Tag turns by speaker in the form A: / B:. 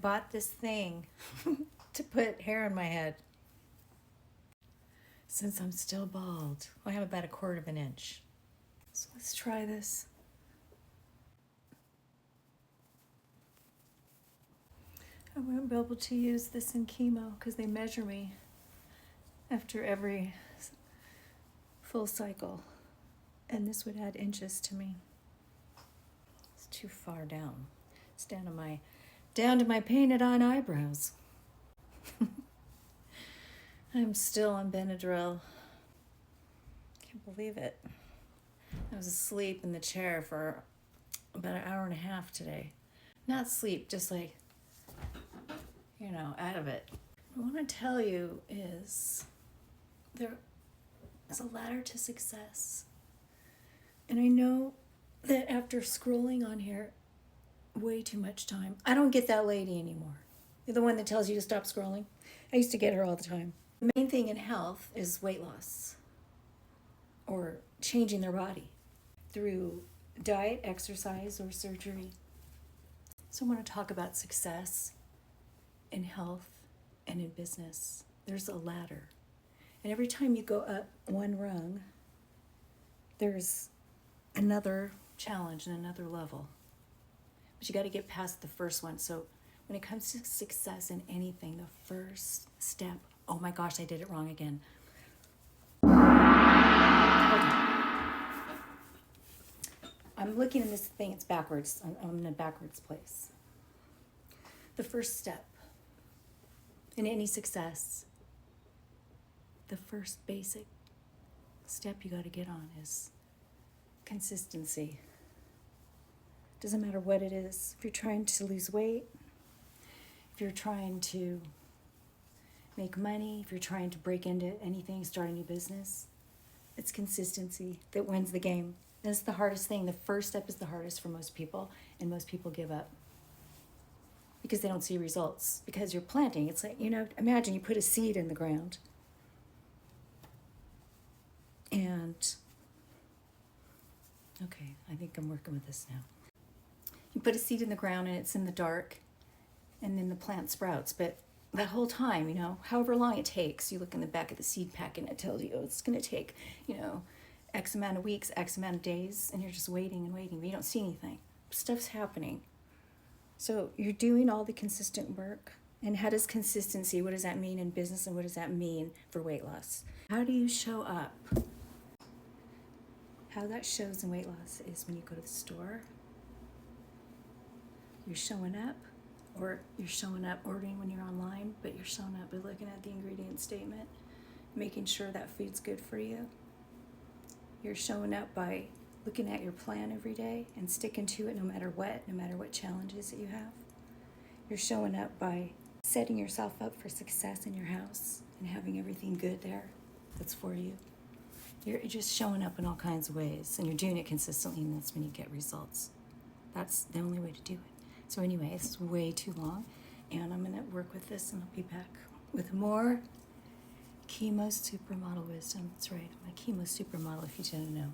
A: bought this thing to put hair in my head. Since I'm still bald, I have about 1/4 of an inch. So let's try this. I won't be able to use this in chemo because they measure me after every full cycle. And this would add inches to me. It's too far down. It's down to my painted on eyebrows. I'm still on Benadryl. Can't believe it. I was asleep in the chair for about 1.5 hours today. Not sleep, just like, out of it. What I want to tell you is there is a ladder to success. And I know that after scrolling on here way too much time, I don't get that lady anymore. You're the one that tells you to stop scrolling. I used to get her all the time. The main thing in health is weight loss or changing their body through diet, exercise, or surgery. So I want to talk about success in health and in business. There's a ladder. And every time you go up one rung, there's another challenge and another level. But you got to get past the first one. So when it comes to success in anything, the first step, oh my gosh, I did it wrong again. I'm looking at this thing, it's backwards. I'm in a backwards place. The first step in any success, the first basic step you got to get on is consistency. Doesn't matter what it is. If you're trying to lose weight, if you're trying to make money, if you're trying to break into anything, start a new business, it's consistency that wins the game. That's the hardest thing. The first step is the hardest for most people, and most people give up because they don't see results. Because you're planting. It's like, imagine you put a seed in the ground. And, okay, I think I'm working with this now. You put a seed in the ground and it's in the dark, and then the plant sprouts. But that whole time, however long it takes, you look in the back of the seed pack and it tells you, it's going to take, X amount of weeks, X amount of days, and you're just waiting and waiting, but you don't see anything. Stuff's happening. So you're doing all the consistent work. And how does consistency, what does that mean in business, and what does that mean for weight loss? How do you show up? How that shows in weight loss is when you go to the store, you're showing up, or you're showing up ordering when you're online, but you're showing up by looking at the ingredient statement, making sure that food's good for you. You're showing up by looking at your plan every day and sticking to it no matter what challenges that you have. You're showing up by setting yourself up for success in your house and having everything good there that's for you. You're just showing up in all kinds of ways, and you're doing it consistently, and that's when you get results. That's the only way to do it. So anyway, it's way too long, and I'm going to work with this, and I'll be back with more Chemo Supermodel wisdom. That's right, I'm a Chemo Supermodel if you didn't know.